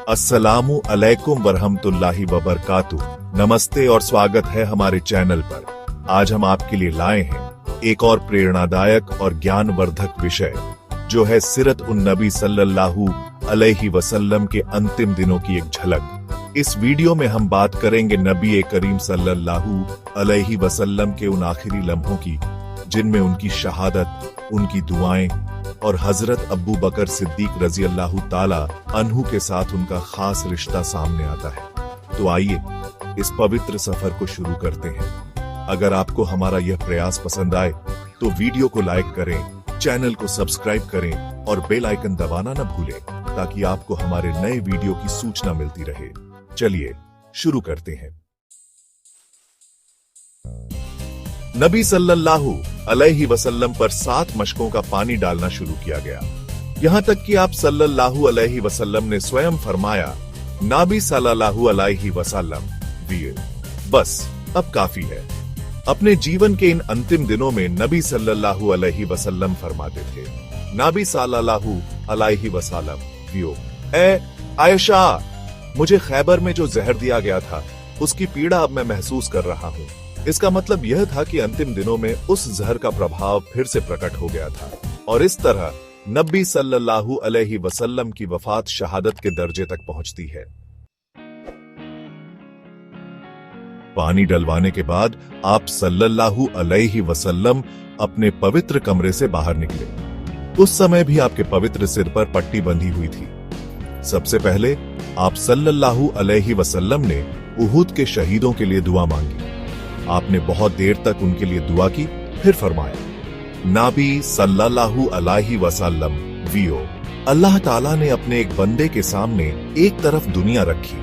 अस्सलामु अलैकुम वरहमतुल्लाहि वबरकातुह। नमस्ते और स्वागत है हमारे चैनल पर। आज हम आपके लिए लाए हैं एक और प्रेरणादायक और ज्ञानवर्धक विषय, जो है सीरत उन नबी सल्लल्लाहु अलैहि वसल्लम के अंतिम दिनों की एक झलक। इस वीडियो में हम बात करेंगे नबी करीम सल्लल्लाहु अलैहि वसल्लम के उन आखिरी लम्हों की, जिनमें उनकी शहादत, उनकी दुआएं और हजरत अबू बकर सिद्दीक रजी अल्लाह ताला अन्हु के साथ उनका खास रिश्ता सामने आता है। तो आइए इस पवित्र सफर को शुरू करते हैं। अगर आपको हमारा यह प्रयास पसंद आए तो वीडियो को लाइक करें, चैनल को सब्सक्राइब करें और बेल आइकन दबाना न भूलें, ताकि आपको हमारे नए वीडियो की सूचना मिलती रहे। चलिए शुरू करते हैं। नबी सल्लल्लाहु अलैहि वसल्लम पर 7 मशकों का पानी डालना शुरू किया गया, यहाँ तक कि आप सल्लल्लाहु अलैहि वसल्लम ने स्वयं फरमाया, नबी सल्लल्लाहु अलैहि वसल्लम वीर, बस अब काफी है। अपने जीवन के इन अंतिम दिनों में नबी सल्लल्लाहु अलैहि वसल्लम फरमाते थे, नबी सल्लल्लाहु अलैहि वसल्लम वियो, ए आयशा, मुझे खैबर में जो जहर दिया गया था उसकी पीड़ा अब मैं महसूस कर रहा हूँ। इसका मतलब यह था कि अंतिम दिनों में उस जहर का प्रभाव फिर से प्रकट हो गया था, और इस तरह नबी सल्लल्लाहु अलैहि वसल्लम की वफात शहादत के दर्जे तक पहुंचती है। पानी डलवाने के बाद आप सल्लल्लाहु अलैहि वसल्लम अपने पवित्र कमरे से बाहर निकले। उस समय भी आपके पवित्र सिर पर पट्टी बंधी हुई थी। सबसे पहले आप सल्लल्लाहु अलैहि वसल्लम ने उहुद के शहीदों के लिए दुआ मांगी। आपने बहुत देर तक उनके लिए दुआ की, फिर फरमाया, नबी सल्लल्लाहु अलैहि वसल्लम वियो, अल्लाह ताला ने अपने एक बंदे के सामने एक तरफ दुनिया रखी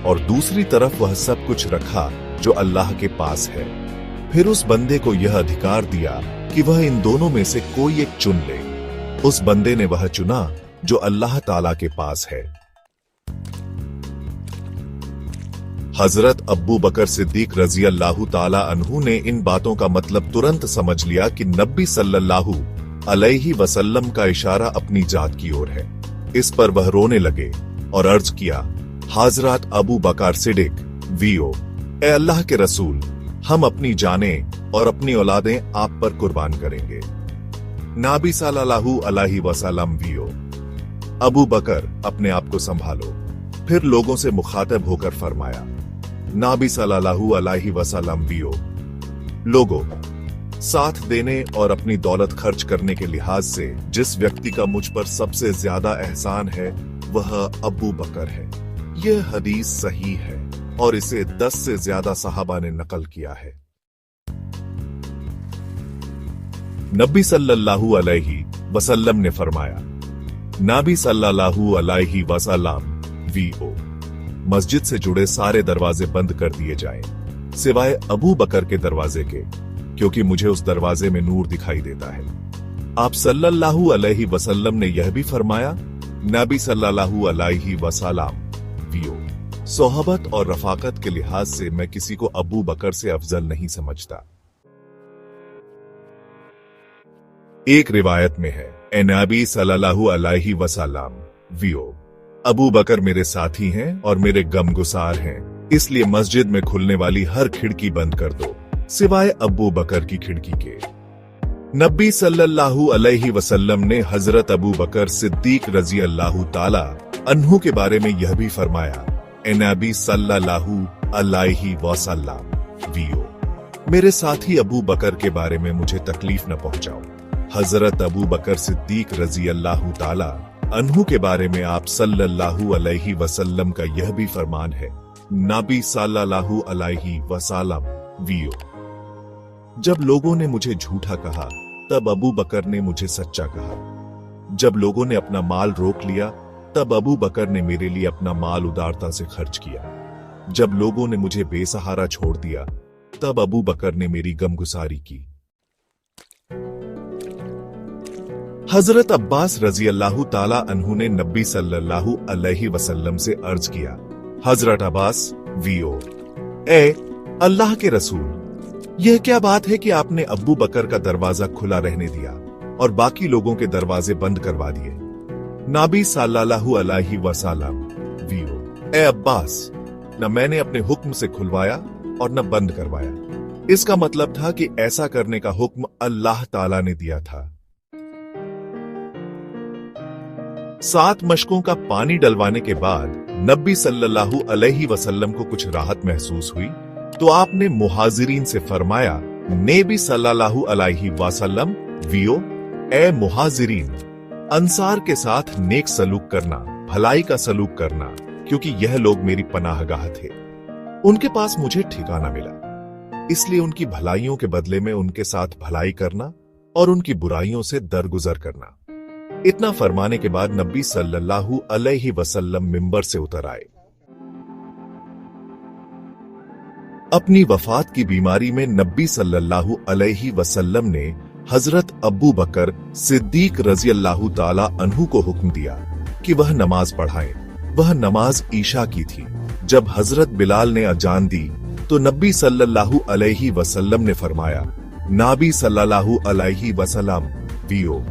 और दूसरी तरफ वह सब कुछ रखा जो अल्लाह के पास है। फिर उस बंदे को यह अधिकार दिया कि वह इन दोनों में से कोई एक चुन ले। उस बंदे ने वह चुना जो अल्लाह ताला के पास है। हजरत अबू बकर सिद्दीक रजी अल्लाह ताला अन्हु ने इन बातों का मतलब तुरंत समझ लिया कि नबी सल्लल्लाहु अलैहि वसल्लम का इशारा अपनी जात की ओर है। इस पर वह रोने लगे और अर्ज किया, हजरत अबू बकर सिद्दीक वियो, ए अल्लाह के रसूल, हम अपनी जानें और अपनी औलादें आप पर कुर्बान करेंगे। नबी सल्लल्लाहु अलैहि वसल्लम वियो, अबू बकर अपने आप को संभालो। फिर लोगों से मुखातब होकर फरमाया, नबी सल्लल्लाहु अलैहि वसल्लम वियो, लोगों, साथ देने और अपनी दौलत खर्च करने के लिहाज से जिस व्यक्ति का मुझ पर सबसे ज्यादा एहसान है वह अबू बकर है। यह हदीस सही है और इसे 10 से ज्यादा सहाबा ने नकल किया है। नबी सल्लल्लाहु अलैहि वसल्लम ने फरमाया, नबी सल्लल्लाहु अलैहि वसल्लम वीओ, मस्जिद से जुड़े सारे दरवाजे बंद कर दिए जाएं, सिवाय अबू बकर के दरवाजे के, क्योंकि मुझे उस दरवाजे में नूर दिखाई देता है। आप सल्लल्लाहु अलैहि वसल्लम ने यह भी फरमाया, नबी सल्लल्लाहु अलैहि वसल्लम वीओ, सोहबत और रफाकत के लिहाज से मैं किसी को अबू बकर से अफजल नहीं समझता। एक रिवायत में है, ए नबी सल्लल्लाहु अलैहि वसल्लम वीओ, अबू बकर मेरे साथी हैं और मेरे गमगुसार हैं, इसलिए मस्जिद में खुलने वाली हर खिड़की बंद कर दो, सिवाय अबू बकर की खिड़की के। नबी सल्लल्लाहु अलैहि वसल्लम ने हजरत अबू बकर सिद्दीक रजी अल्लाह ताला अन्हु के बारे में यह भी फरमाया, ए नबी सल्लल्लाहु अलैहि वसल्लम वीओ, मेरे साथी अबू बकर के बारे में मुझे तकलीफ न पहुंचाओ। हजरत अबू बकर सिद्दीक रजी अल्लाह ताला अन्हु के बारे में आप सल्लल्लाहु अलैहि वसल्लम का यह भी फरमान है, नबी सल्लल्लाहु अलैहि वसल्लम वीओ, जब लोगों ने मुझे झूठा कहा तब अबू बकर ने मुझे सच्चा कहा। जब लोगों ने अपना माल रोक लिया तब अबू बकर ने मेरे लिए अपना माल उदारता से खर्च किया। जब लोगों ने मुझे बेसहारा छोड़ दिया तब अबू बकर ने मेरी गमगुसारी की। हजरत अब्बास रजी अल्लाह ताला अन्हु ने नबी सल्लल्लाहु अलैहि वसल्लम से अर्ज किया, हजरत अब्बास वीओ, ए अल्लाह के रसूल, यह क्या बात है कि आपने अबू बकर का दरवाजा खुला रहने दिया और बाकी लोगों के दरवाजे बंद करवा दिए। नबी सल्लल्लाहु अलैहि वसल्लम वीओ, ए अब्बास, न मैंने अपने हुक्म से खुलवाया और न बंद करवाया। इसका मतलब था कि ऐसा करने का हुक्म अल्लाह ताला ने दिया था। 7 मशकों का पानी डलवाने के बाद नबी सल्लल्लाहु अलैहि वसल्लम को कुछ राहत महसूस हुई, तो आपने मुहाजिरीन से फरमाया, नबी सल्लल्लाहु अलैहि वसल्लम वियो, ए मुहाजिरीन, अंसार के साथ नेक सलूक करना, भलाई का सलूक करना, क्योंकि यह लोग मेरी पनाहगाह थे। उनके पास मुझे ठिकाना मिला, इसलिए उनकी भलाइयों के बदले में उनके साथ भलाई करना और उनकी बुराइयों से दरगुजर करना। इतना फरमाने के बाद नबी सल्लल्लाहु अलैहि वसल्लम मिंबर से उतर आए। अपनी वफात की बीमारी में नबी सल्लल्लाहु अलैहि वसल्लम ने हजरत अबू बकर सिद्दीक रजी अल्लाह ताला अन्हु को हुक्म दिया कि वह नमाज पढ़ाएं। वह नमाज ईशा की थी। जब हजरत बिलाल ने अजान दी तो नबी सल्लल्लाहु अलैहि वसल्लम ने फरमाया, नाबी सल्लल्लाहु अलैहि वसल्लम वियो,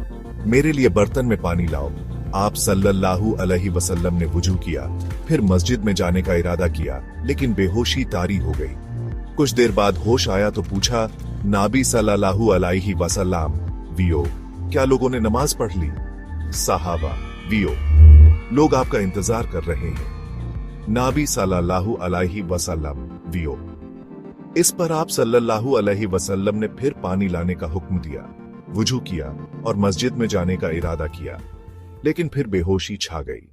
मेरे लिए बर्तन में पानी लाओ। आप सल्लल्लाहु अलैहि वसल्लम ने वुजू किया, फिर मस्जिद में जाने का इरादा किया, लेकिन बेहोशी तारी हो गई। कुछ देर बाद होश आया तो पूछा, नाबी सल्लल्लाहु अलैहि वसल्लम वियो, क्या लोगों ने नमाज पढ़ ली? सहाबा वियो, लोग आपका इंतजार कर रहे हैं। नाबी सल्लल्लाहु अलैहि वसल्लम वियो। इस पर आप सल्लल्लाहु अलैहि वसल्लम ने फिर पानी लाने का हुक्म दिया, वुजू किया और मस्जिद में जाने का इरादा किया, लेकिन फिर बेहोशी छा गई।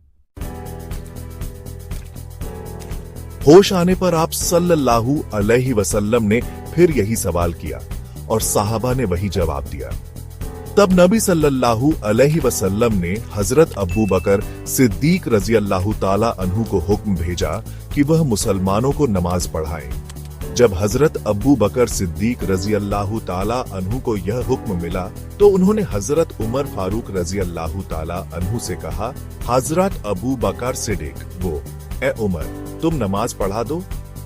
होश आने पर आप सल्लल्लाहु अलैहि वसल्लम ने फिर यही सवाल किया और साहबा ने वही जवाब दिया। तब नबी सल्लल्लाहु अलैहि वसल्लम ने हजरत अबू बकर सिद्दीक रजी अल्लाह ताला अन्हु को हुक्म भेजा कि वह मुसलमानों को नमाज पढ़ाएं। जब हजरत अबू बकर सिद्दीक रजी अल्लाह ताला अन्हु को यह हुक्म मिला तो उन्होंने हजरत उमर फारूक रजी अल्लाह ताला अन्हु से कहा, हजरत अबू बकर सिद्दीक वो, ए उमर, तुम नमाज पढ़ा दो।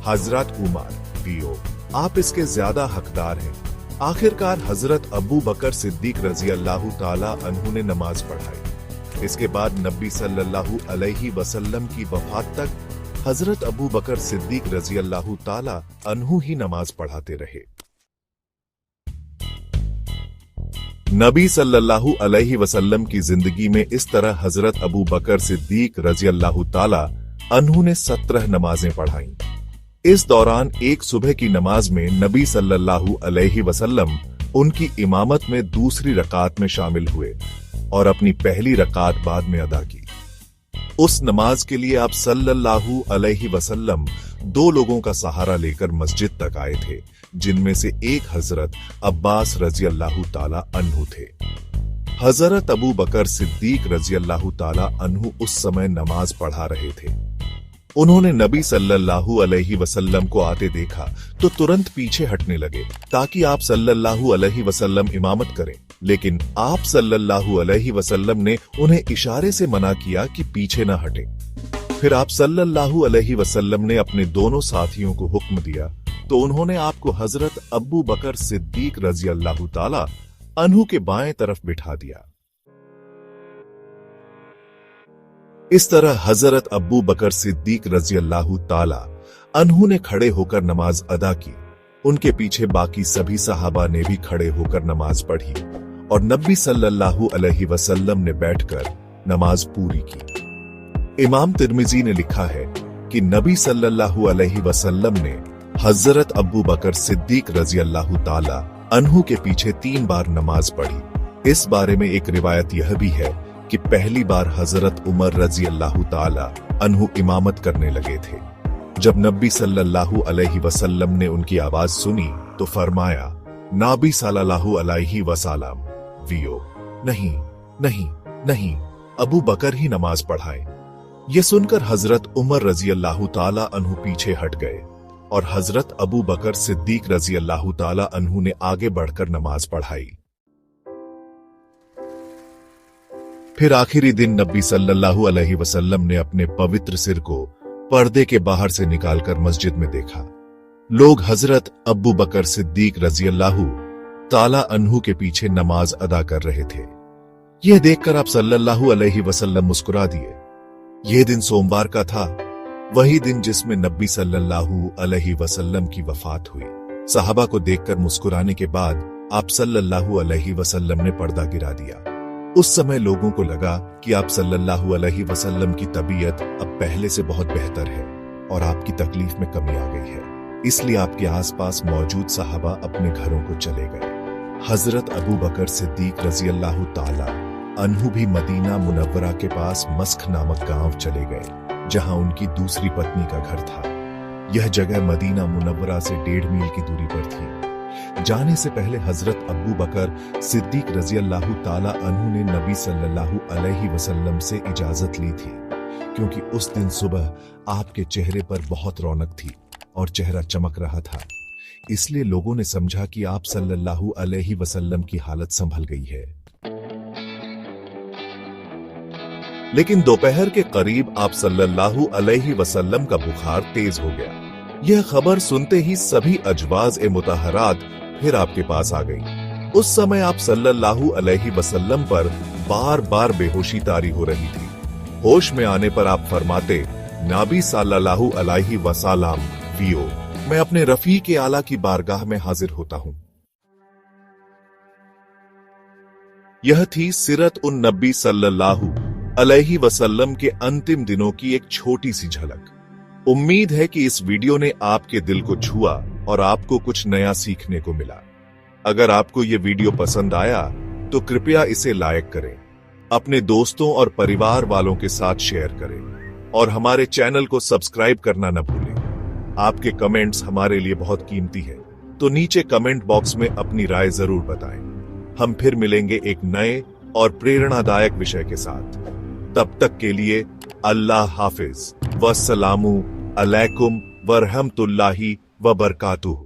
हजरत उमर वियो, आप इसके ज्यादा हकदार हैं। आखिरकार हजरत अबू बकर सिद्दीक रजी अल्लाह ताला अन्हु ने नमाज पढ़ाई। इसके बाद नबी सल्लल्लाहु अलैहि वसल्लम की वफात तक हजरत अबू बकर सिद्दीक रजी अल्लाह ताला अन्हु ही नमाज पढ़ाते रहे। नबी सल्लल्लाहु अलैहि वसल्लम की जिंदगी में इस तरह हजरत अबू बकर सिद्दीक रजी अल्लाह ताला अन्हु ने 17 नमाजें पढ़ाईं। इस दौरान एक सुबह की नमाज में नबी सल्लल्लाहु अलैहि वसल्लम उनकी इमामत में दूसरी रकात में शामिल हुए और अपनी पहली रकात बाद में अदा की। उस नमाज के लिए आप सल्लल्लाहु अलैहि वसल्लम 2 लोगों का सहारा लेकर मस्जिद तक आए थे, जिनमें से एक हजरत अब्बास रजी अल्लाह ताला अन्हु थे। हजरत अबू बकर सिद्दीक रजी अल्लाह ताला अन्हु उस समय नमाज पढ़ा रहे थे। उन्होंने नबी सल्लल्लाहु अलैहि वसल्लम को आते देखा तो तुरंत पीछे हटने लगे ताकि आप सल्लल्लाहु अलैहि वसल्लम इमामत करें, लेकिन आप सल्लल्लाहु अलैहि वसल्लम ने उन्हें इशारे से मना किया कि पीछे न हटें। फिर आप सल्लल्लाहु अलैहि वसल्लम ने अपने दोनों साथियों को हुक्म दिया तो उन्होंने आपको हजरत अबू बकर सिद्दीक रजी अल्लाह ताला अन्हु के बाएं तरफ बिठा दिया। इस तरह हजरत अबू बकर सिद्दीक रजी अल्लाह ताला अन्हु ने खड़े होकर नमाज अदा की। उनके पीछे बाकी सभी सहाबा ने भी खड़े होकर नमाज पढ़ी और नबी सल्लल्लाहु अलैहि वसल्लम ने बैठकर नमाज पूरी की। इमाम तिर्मिजी ने लिखा है कि नबी सल्लल्लाहु अलैहि वसल्लम ने हजरत अबू बकर सिद्दीक रजी अल्लाह ताला अन्हु के पीछे 3 बार नमाज पढ़ी। इस बारे में एक रिवायत यह भी है कि पहली बार हजरत उमर रजी अल्लाह ताला अन्हु इमामत करने लगे थे। जब नबी सल्लल्लाहु अलैहि वसल्लम ने उनकी आवाज सुनी तो फरमाया, नाबी सल्लल्लाहु अलैहि वसल्लम वियो, नहीं नहीं नहीं, अबू बकर ही नमाज पढ़ाए। ये सुनकर हजरत उमर रजी अल्लाह ताला अन्हु पीछे हट गए और हजरत अबू बकर सिद्दीक रजी अल्लाह ताला अन्हु ने आगे बढ़कर नमाज पढ़ाई। फिर आखिरी दिन नबी सल्लल्लाहु अलैहि वसल्लम ने अपने पवित्र सिर को पर्दे के बाहर से निकालकर मस्जिद में देखा। लोग हजरत अबू बकर सिद्दीक रजी अल्लाह ताला अन्हु के पीछे नमाज अदा कर रहे थे। यह देखकर आप सल्लल्लाहु अलैहि वसल्लम मुस्कुरा दिए। यह दिन सोमवार का था। वही दिन जिसमें नबी सल्लल्लाहु अलैहि वसल्लम की वफात हुई। सहाबा को देखकर मुस्कुराने के बाद आप सल्लल्लाहु अलैहि वसल्लम ने पर्दा गिरा दिया। उस समय लोगों को लगा कि आप सल्लल्लाहु अलैहि वसल्लम की तबीयत अब पहले से बहुत बेहतर है और आपकी तकलीफ में कमी आ गई है, इसलिए आपके आसपास मौजूद सहाबा अपने घरों को चले गए। हजरत अबू बकर सिद्दीक रजी अल्लाह ताला अन्हु भी मदीना मुनव्वरा के पास मस्ख नामक गांव चले गए, जहां उनकी दूसरी पत्नी का घर था। यह जगह मदीना मुनव्वरा से 1.5 मील की दूरी पर थी। जाने से पहले हजरत अबू बकर सिद्दीक रजी अल्लाह ताला अन्हु ने नबी सल्लल्लाहु अलैहि वसल्लम से इजाजत ली थी, क्योंकि उस दिन सुबह आपके चेहरे पर बहुत रौनक थी और चेहरा चमक रहा था। इसलिए लोगों ने समझा कि आप सल्लल्लाहु अलैहि वसल्लम की हालत संभल गई है। लेकिन दोपहर के करीब आप सल्लल्लाहु अलैहि वसल्लम का बुखार तेज हो गया। यह खबर सुनते ही सभी अजवाज ए मुतहरात फिर आपके पास आ गई। उस समय आप सल्लल्लाहु अलैहि वसल्लम पर बार बार बेहोशी तारी हो रही थी। होश में आने पर आप फरमाते, नबी सल्लल्लाहु अलैहि वसल्लम वियो, मैं अपने रफीक आला की बारगाह में हाजिर होता हूं। यह थी सिरत उन नबी सल्लल्लाहु अलैहि वसल्लम के अंतिम दिनों की एक छोटी सी झलक। उम्मीद है कि इस वीडियो ने आपके दिल को छुआ और आपको कुछ नया सीखने को मिला। अगर आपको यह वीडियो पसंद आया तो कृपया इसे लाइक करें, अपने दोस्तों और परिवार वालों के साथ शेयर करें और हमारे चैनल को सब्सक्राइब करना न भूलें। आपके कमेंट्स हमारे लिए बहुत कीमती है, तो नीचे कमेंट बॉक्स में अपनी राय जरूर बताएं। हम फिर मिलेंगे एक नए और प्रेरणादायक विषय के साथ। तब तक के लिए अल्लाह हाफिज, वस्सलामु अलैकुम वरहमतुल्लाहि वबरकातुहू।